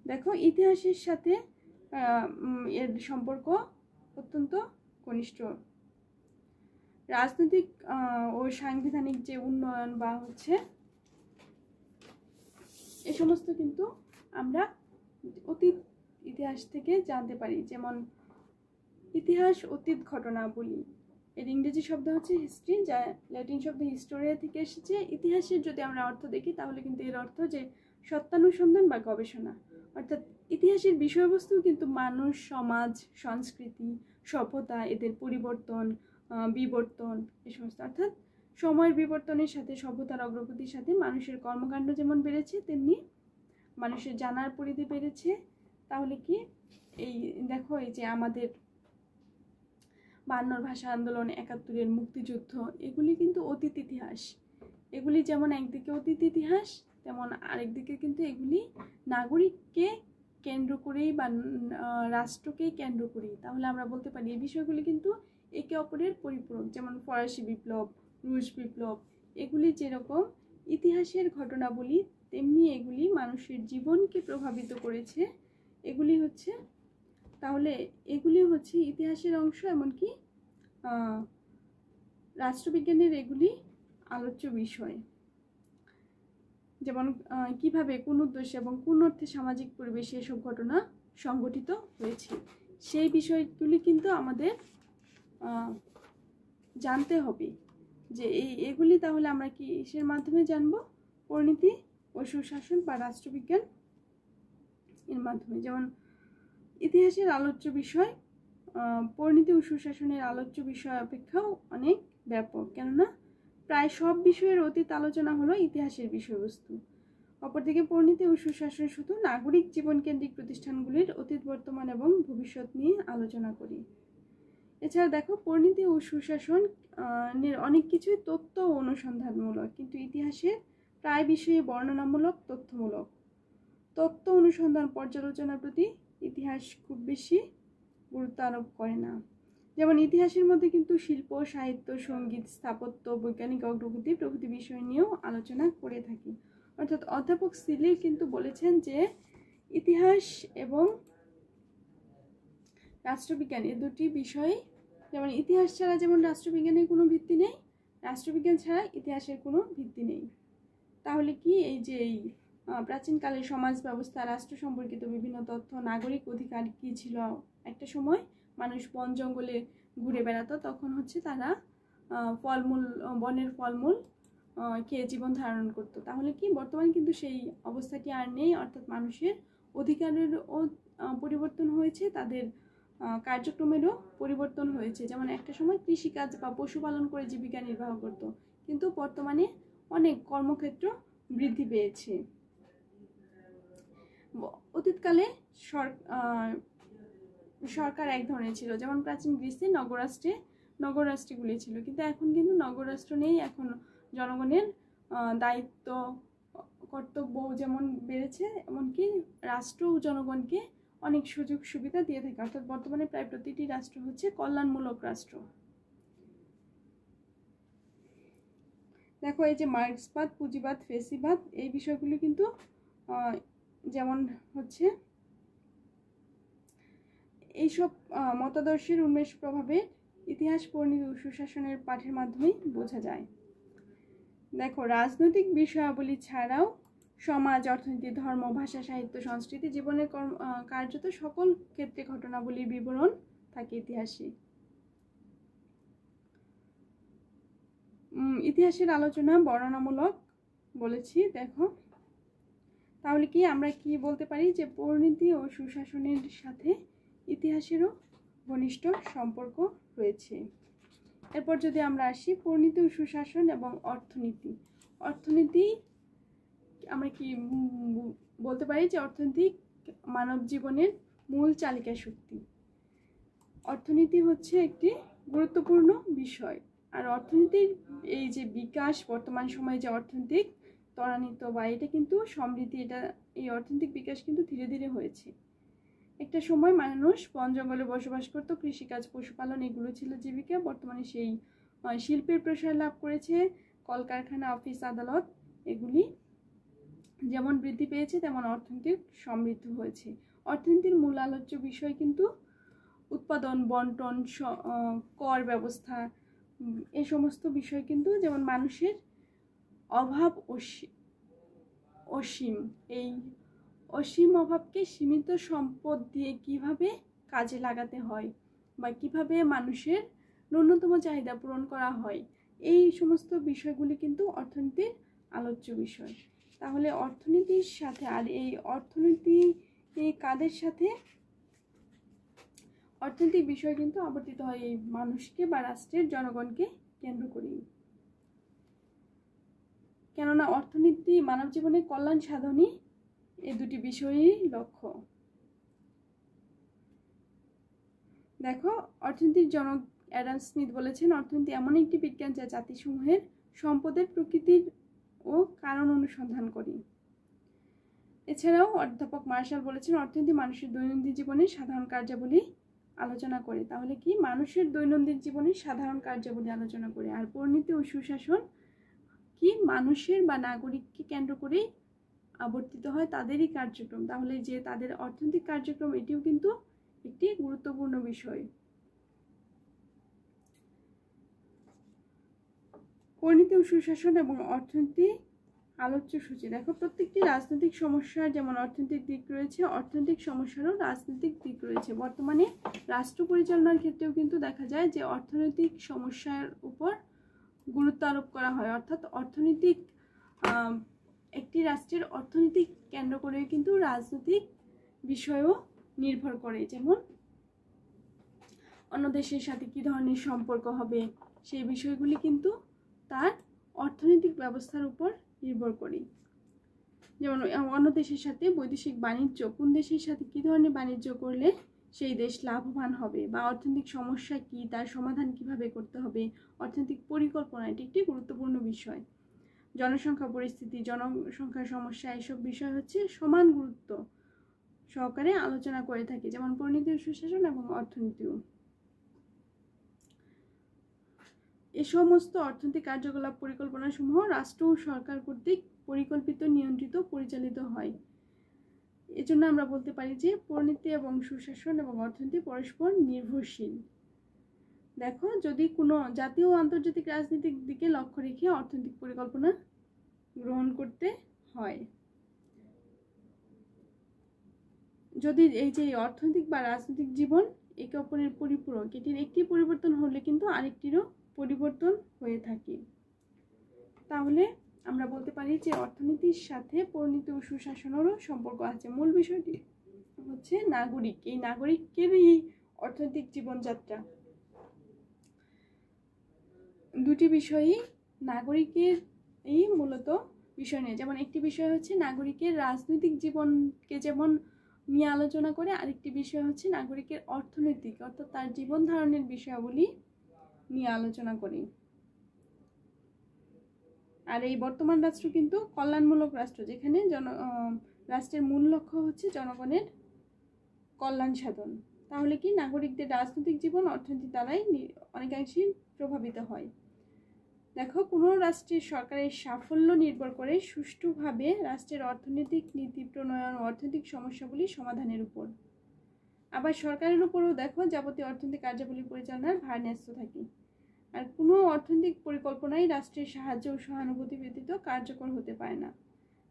দেখো ইতিহাসের সাথে এর সম্পর্ক অত্যন্ত ঘনিষ্ঠ। রাজনৈতিক ও সাংবিধানিক যে উন্নয়ন বা হচ্ছে এ সমস্ত কিন্তু আমরা অতীত ইতিহাস থেকে জানতে পারি। যেমন ইতিহাস অতীত ঘটনাবলী, এর ইংরেজি শব্দ হচ্ছে হিস্ট্রি, যা ল্যাটিন শব্দ হিস্টোরিয়া থেকে এসেছে। ইতিহাসের যদি আমরা অর্থ দেখি তাহলে কিন্তু এর অর্থ যে সত্যানুসন্ধান বা গবেষণা। অর্থাৎ ইতিহাসের বিষয়বস্তু কিন্তু মানুষ, সমাজ, সংস্কৃতি, সভ্যতা, এদের পরিবর্তন, বিবর্তন, এই সমস্ত। অর্থাৎ সময়ের বিবর্তনের সাথে সভ্যতার অগ্রগতির সাথে মানুষের কর্মকাণ্ড যেমন বেড়েছে, তেমনি মানুষের জানার পরিধি বেড়েছে। তাহলে কি এই দেখো, এই যে আমাদের 52 ভাষা আন্দোলন, 71-এর মুক্তিযুদ্ধ, এগুলি কিন্তু অতীত ইতিহাস। এগুলি যেমন একদিকে অতীত ইতিহাস, তেমন আরেকদিকে কিন্তু এগুলি নাগরিককে কেন্দ্র করেই বা রাষ্ট্রকেই কেন্দ্র করেই। তাহলে আমরা বলতে পারি এই বিষয়গুলি কিন্তু একে অপরের পরিপূরক। যেমন ফরাসি বিপ্লব, রুশ বিপ্লব, এগুলি যেরকম ইতিহাসের ঘটনাবলী, তেমনি এগুলি মানুষের জীবনকে প্রভাবিত করেছে। এগুলি হচ্ছে, তাহলে এগুলি হচ্ছে ইতিহাসের অংশ। এমনকি রাষ্ট্রবিজ্ঞানের এগুলি আলোচ্য বিষয়। যেমন কিভাবে, কোন উদ্দেশ্যে এবং কোন অর্থে সামাজিক পরিবেশে এসব ঘটনা সংঘটিত হয়েছে, সেই বিষয়গুলি কিন্তু আমাদের জানতে হবে। যে এগুলি তাহলে আমরা কি এর মাধ্যমে জানবো? পরিণতি ও সুশাসন বা রাষ্ট্রবিজ্ঞান এর মাধ্যমে। যেমন ইতিহাসের আলোচ্য বিষয় পরিণতি ও সুশাসনের আলোচ্য বিষয় অপেক্ষাও অনেক ব্যাপক, কেননা প্রায় সব বিষয়ের অতীত আলোচনা হলো ইতিহাসের বিষয়বস্তু। অপরদিকে পরিণতি ও সুশাসন শুধু নাগরিক জীবন কেন্দ্রিক প্রতিষ্ঠানগুলির অতীত, বর্তমান এবং ভবিষ্যৎ নিয়ে আলোচনা করি। এছাড়া দেখো, পরিণতি ও সুশাসন অনেক কিছুই তথ্য ও অনুসন্ধানমূলক, কিন্তু ইতিহাসের প্রায় বিষয়ে বর্ণনামূলক, তথ্যমূলক। তথ্য অনুসন্ধান পর্যালোচনার প্রতি ইতিহাস খুব বেশি গুরুত্ব আরোপ করে না। যেমন ইতিহাসের মধ্যে কিন্তু শিল্প, সাহিত্য, সঙ্গীত, স্থাপত্য, বৈজ্ঞানিক অগ্রগতি প্রভৃতি বিষয় নিয়েও আলোচনা করে থাকি। অর্থাৎ অধ্যাপক সিলির কিন্তু বলেছেন যে ইতিহাস এবং রাষ্ট্রবিজ্ঞান এই দুটি বিষয়, যেমন ইতিহাস ছাড়া যেমন রাষ্ট্রবিজ্ঞানের কোনো ভিত্তি নেই, রাষ্ট্রবিজ্ঞান ছাড়া ইতিহাসের কোনো ভিত্তি নেই। তাহলে কি এই যে প্রাচীনকালের সমাজ ব্যবস্থা, রাষ্ট্র সম্পর্কিত বিভিন্ন তথ্য, নাগরিক অধিকার কি ছিল, একটা সময় মানুষ বন জঙ্গলে ঘুরে বেড়াতো, তখন হচ্ছে তারা ফলমূল, বনের ফলমূল খেয়ে জীবন ধারণ করতো। তাহলে কি বর্তমানে কিন্তু সেই অবস্থাটি আর নেই। অর্থাৎ মানুষের অধিকারেরও পরিবর্তন হয়েছে, তাদের কার্যক্রমেরও পরিবর্তন হয়েছে। যেমন একটা সময় কৃষিকাজ বা পশুপালন করে জীবিকা নির্বাহ করত, কিন্তু বর্তমানে অনেক কর্মক্ষেত্র বৃদ্ধি পেয়েছে। অতীতকালে সরকার এক ধরনের ছিল, যেমন প্রাচীন গ্রিসে নগররাষ্ট্রগুলি ছিল, কিন্তু এখন কিন্তু নগররাষ্ট্র নেই। এখন জনগণের দায়িত্ব, কর্তব্য যেমন বেড়েছে, এমনকি রাষ্ট্র ও জনগণকে অনেক সুযোগ সুবিধা দিয়ে থাকে। অর্থাৎ বর্তমানে প্রায় প্রতিটি রাষ্ট্র হচ্ছে কল্যাণমূলক রাষ্ট্র। দেখো, এই যে মার্ক্সবাদ, পুঁজিবাদ, ফেসিবাদ, এই বিষয়গুলি কিন্তু যেমন হচ্ছে এইসব মতাদর্শের উন্মেষ প্রভাবে ইতিহাস, পরিণতি ও সুশাসনের পাঠের মাধ্যমেই বোঝা যায়। দেখো, রাজনৈতিক বিষয়াবলী ছাড়াও সমাজ, অর্থনীতি, ধর্ম, ভাষা, সাহিত্য, সংস্কৃতি, জীবনের কার্যত সকল ক্ষেত্রে ঘটনাবলীর বিবরণ থাকে ইতিহাসে। ইতিহাসের আলোচনা বর্ণনামূলক বলেছি। দেখো, তাহলে কি আমরা কি বলতে পারি যে পরিণতি ও সুশাসনের সাথে ইতিহাসেরও ঘনিষ্ঠ সম্পর্ক রয়েছে। এরপর যদি আমরা আসি পরিণতি ও সুশাসন এবং অর্থনীতি। অর্থনীতি আমরা কি বলতে পারি যে অর্থনীতি মানব জীবনের মূল চালিকা শক্তি। অর্থনীতি হচ্ছে একটি গুরুত্বপূর্ণ বিষয়। আর অর্থনীতির এই যে বিকাশ, বর্তমান সময়ে যে অর্থনৈতিক ত্বরান্বিত বা এটা কিন্তু সমৃদ্ধি, এই অর্থনৈতিক বিকাশ কিন্তু ধীরে ধীরে হয়েছে। একটা সময় মানুষ বন জঙ্গলে বসবাস করত, কৃষিকাজ, পশুপালন এগুলো ছিল জীবিকা। বর্তমানে সেই শিল্পের প্রসার লাভ করেছে, কলকারখানা, অফিস, আদালত এগুলি যেমন বৃদ্ধি পেয়েছে, তেমন অর্থনৈতিক সমৃদ্ধ হয়েছে। অর্থনীতির মূল আলোচ্য বিষয় কিন্তু উৎপাদন, বন্টন, কর ব্যবস্থা, এই সমস্ত বিষয় কিন্তু, যেমন মানুষের অভাব অসীম, এই অসীম অভাবকে সীমিত সম্পদ দিয়ে কিভাবে কাজে লাগাতে হয় বা কিভাবে মানুষের ন্যূনতম চাহিদা পূরণ করা হয়, এই সমস্ত বিষয়গুলি কিন্তু অর্থনীতির আলোচ্য বিষয়। তাহলে অর্থনীতির সাথে, আর এই অর্থনীতি কাদের সাথে, অর্থনৈতিক বিষয় কিন্তু আবর্তিত হয় এই মানুষকে বা রাষ্ট্রের জনগণকে কেন্দ্র করেই। কেননা অর্থনীতি মানব জীবনের কল্যাণ সাধনই এই দুটি বিষয়ই লক্ষ্য। দেখো, অর্থনীতির জনক অ্যাডাম স্মিথ বলেছেন, অর্থনীতি এমন একটি বিজ্ঞান যা জাতিসমূহের সম্পদের প্রকৃতির ও কারণ অনুসন্ধান করে। এছাড়াও অধ্যাপক মার্শাল বলেছেন, অর্থনীতি মানুষের দৈনন্দিন জীবনের সাধারণ কার্যাবলী আলোচনা করে। তাহলে কি মানুষের দৈনন্দিন জীবনের সাধারণ কার্যাবলী আলোচনা করে। আর পরিণতি ও সুশাসন কি মানুষের বা নাগরিককে কেন্দ্র করেই আবর্তিত হয় তাদেরই কার্যক্রম। তাহলে যে তাদের অর্থনৈতিক কার্যক্রম, এটিও কিন্তু একটি গুরুত্বপূর্ণ বিষয়। পরিণতি ও সুশাসন এবং অর্থনীতি আলোচ্য সূচি। দেখো, প্রত্যেকটি রাজনৈতিক সমস্যার যেমন অর্থনৈতিক দিক রয়েছে, অর্থনৈতিক সমস্যারও রাজনৈতিক দিক রয়েছে। বর্তমানে রাষ্ট্র পরিচালনার ক্ষেত্রেও কিন্তু দেখা যায় যে অর্থনৈতিক সমস্যার উপর গুরুত্ব আরোপ করা হয়। অর্থাৎ অর্থনৈতিক একটি রাষ্ট্রের অর্থনৈতিক কেন্দ্র করে কিন্তু রাজনৈতিক বিষয়ও নির্ভর করে। যেমন অন্য দেশের সাথে কী ধরনের সম্পর্ক হবে, সেই বিষয়গুলি কিন্তু তার অর্থনৈতিক ব্যবস্থার উপর নির্ভর করে। যেমন অন্য দেশের সাথে বৈদেশিক বাণিজ্য, কোন দেশের সাথে কী ধরনের বাণিজ্য করলে সেই দেশ লাভবান হবে, বা অর্থনৈতিক সমস্যা কি, তার সমাধান কিভাবে করতে হবে, অর্থনৈতিক পরিকল্পনা, এটি একটি গুরুত্বপূর্ণ বিষয়। জনসংখ্যা পরিস্থিতি, জনসংখ্যার সমস্যা, এসব বিষয় হচ্ছে সমান গুরুত্ব সহকারে আলোচনা করে থাকে, যেমন পরিণতি ও সুশাসন এবং অর্থনীতিও। এ সমস্ত অর্থনৈতিক কার্যকলাপ পরিকল্পনা সমূহ রাষ্ট্র ও সরকার কর্তৃক পরিকল্পিত, নিয়ন্ত্রিত, পরিচালিত হয়। এজন্য আমরা বলতে পারি যে পরিণতি এবং সুশাসন এবং অর্থনীতি পরস্পর নির্ভরশীল। দেখো, যদি কোনো জাতীয় ও আন্তর্জাতিক রাজনীতির দিকে লক্ষ্য রেখে অর্থনৈতিক পরিকল্পনা গ্রহণ করতে হয়, যদি এই যে অর্থনৈতিক বা রাজনৈতিক জীবন একে অপরের পরিপূরক, এটির একটি পরিবর্তন হলে কিন্তু আরেকটিরও পরিবর্তন হয়ে থাকে। তাহলে আমরা বলতে পারি যে অর্থনীতির সাথে পরিণতি ও সুশাসনেরও সম্পর্ক আছে। মূল বিষয়টি হচ্ছে নাগরিক, এই নাগরিকেরই অর্থনৈতিক জীবনযাত্রা। দুটি বিষয়ই নাগরিকের এই মূলত বিষয় নিয়ে, যেমন একটি বিষয় হচ্ছে নাগরিকের রাজনৈতিক জীবনকে যেমন নিয়ে আলোচনা করে, আরেকটি বিষয় হচ্ছে নাগরিকের অর্থনৈতিক, অর্থাৎ তার জীবন ধারণের বিষয়াবলী নিয়ে আলোচনা করি। আর এই বর্তমান রাষ্ট্র কিন্তু কল্যাণমূলক রাষ্ট্র, যেখানে রাষ্ট্রের মূল লক্ষ্য হচ্ছে জনগণের কল্যাণ সাধন। তাহলে কি নাগরিকদের রাজনৈতিক জীবন অর্থনীতি দ্বারাই অনেকাংশে প্রভাবিত হয়। দেখো, কোনো রাষ্ট্রের সরকারের সাফল্য নির্ভর করে সুষ্ঠুভাবে রাষ্ট্রের অর্থনৈতিক নীতি প্রণয়ন ও অর্থনৈতিক সমস্যাগুলি সমাধানের উপর। আবার সরকারের উপরও দেখো যাবতীয় অর্থনৈতিক কার্যাবলী পরিচালনার ভার ন্যস্ত থাকে। আর কোনো অর্থনৈতিক পরিকল্পনাই রাষ্ট্রের সাহায্য ও সহানুভূতি ব্যতীত কার্যকর হতে পারে না।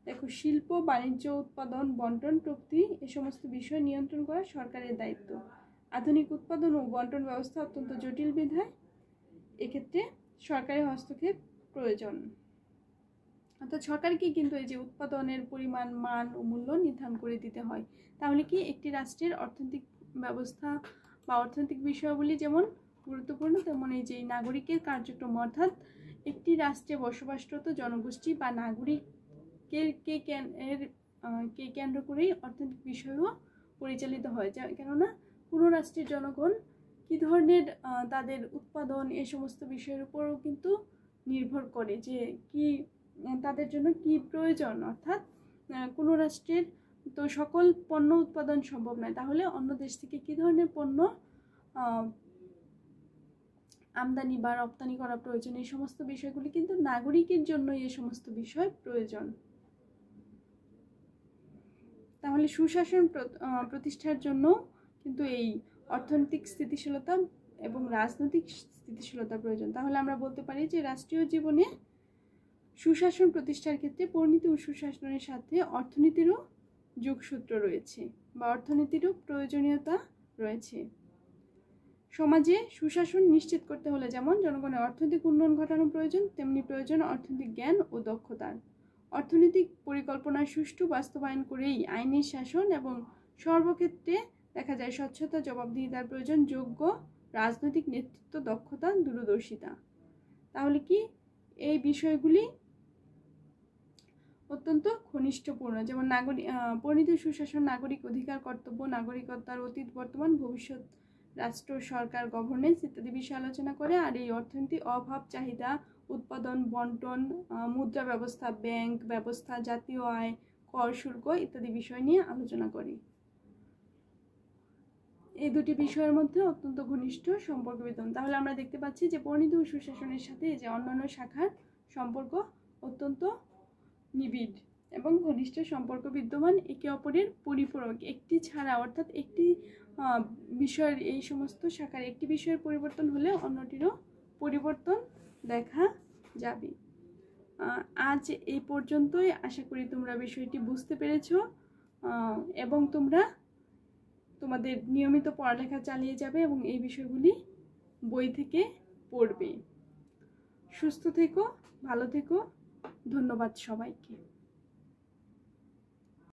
দেখো, শিল্প, বাণিজ্য, উৎপাদন, বন্টন প্রভৃতি এ সমস্ত বিষয় নিয়ন্ত্রণ করা সরকারের দায়িত্ব। আধুনিক উৎপাদন ও বন্টন ব্যবস্থা অত্যন্ত জটিল বিধায় এক্ষেত্রে সরকারি হস্তক্ষেপ প্রয়োজন। অর্থাৎ সরকারকে কিন্তু এই যে উৎপাদনের পরিমাণ, মান ও মূল্য নির্ধারণ করে দিতে হয়। তাহলে কি একটি রাষ্ট্রের অর্থনৈতিক ব্যবস্থা বা অর্থনৈতিক বিষয়াবলী যেমন গুরুত্বপূর্ণ, তেমন এই যে নাগরিকের কার্যক্রম, অর্থাৎ একটি রাষ্ট্রে বসবাসরত জনগোষ্ঠী বা নাগরিককে কেন্দ্র করেই অর্থনৈতিক বিষয়ও পরিচালিত হয়। কেননা কোনো রাষ্ট্রের জনগণ কী ধরনের তাদের উৎপাদন, এই সমস্ত বিষয়ের উপরও কিন্তু নির্ভর করে যে কি তাদের জন্য কি প্রয়োজন। অর্থাৎ কোনো রাষ্ট্রের তো সকল পণ্য উৎপাদন সম্ভব নয়, তাহলে অন্য দেশ থেকে কী ধরনের পণ্য আমদানি বা রপ্তানি করা প্রয়োজন, এই সমস্ত বিষয়গুলি কিন্তু নাগরিকের জন্য এই সমস্ত বিষয় প্রয়োজন। তাহলে সুশাসন প্রতিষ্ঠার জন্য কিন্তু এই অর্থনৈতিক স্থিতিশীলতা এবং রাজনৈতিক স্থিতিশীলতা প্রয়োজন। তাহলে আমরা বলতে পারি যে রাষ্ট্রীয় জীবনে সুশাসন প্রতিষ্ঠার ক্ষেত্রে পরিণতি ও সুশাসনের সাথে অর্থনীতিরও যোগসূত্র রয়েছে বা অর্থনীতিরও প্রয়োজনীয়তা রয়েছে। সমাজে সুশাসন নিশ্চিত করতে হলে যেমন জনগণের অর্থনৈতিক উন্নয়ন ঘটানো প্রয়োজন, তেমনি প্রয়োজন অর্থনৈতিক জ্ঞান ও দক্ষতার। অর্থনৈতিক পরিকল্পনার সুষ্ঠু বাস্তবায়ন করেই আইনের শাসন এবং সর্বক্ষেত্রে দেখা যায় স্বচ্ছতা, জবাবদিহিতার প্রয়োজন, যোগ্য রাজনৈতিক নেতৃত্ব, দক্ষতা, দূরদর্শিতা। তাহলে কি এই বিষয়গুলি অত্যন্ত ঘনিষ্ঠপূর্ণ, যেমন পরিণীতি সুশাসন নাগরিক অধিকার, কর্তব্য, নাগরিকতার অতীত, বর্তমান, ভবিষ্যৎ, রাষ্ট্র, সরকার, গভর্নেন্স ইত্যাদি বিষয়ে আলোচনা করে। আর এই অর্থনীতি অভাব, চাহিদা, উৎপাদন, বন্টন, মুদ্রা ব্যবস্থা, ব্যাংক ব্যবস্থা, জাতীয় আয়, কর, শুল্ক ইত্যাদি বিষয় নিয়ে আলোচনা করে। এই দুটি বিষয়ের মধ্যে অত্যন্ত ঘনিষ্ঠ সম্পর্ক বিদ্যমান। তাহলে আমরা দেখতে পাচ্ছি যে পরিণীতি ও সুশাসনের সাথে যে অন্যান্য শাখার সম্পর্ক অত্যন্ত নিবিড় এবং ঘনিষ্ঠ সম্পর্ক বিদ্যমান, একে অপরের পরিপূরক। একটি ছাড়া, অর্থাৎ একটি বিষয়ের, এই সমস্ত শাখার একটি বিষয়ের পরিবর্তন হলে অন্যটিরও পরিবর্তন দেখা যাবে। আজ এই পর্যন্তই। আশা করি তোমরা বিষয়টি বুঝতে পেরেছো এবং তোমরা তোমাদের নিয়মিত পড়ালেখা চালিয়ে যাবে এবং এই বিষয়গুলি বই থেকে পড়বে। সুস্থ থেকো, ভালো থেকো। ধন্যবাদ সবাইকে।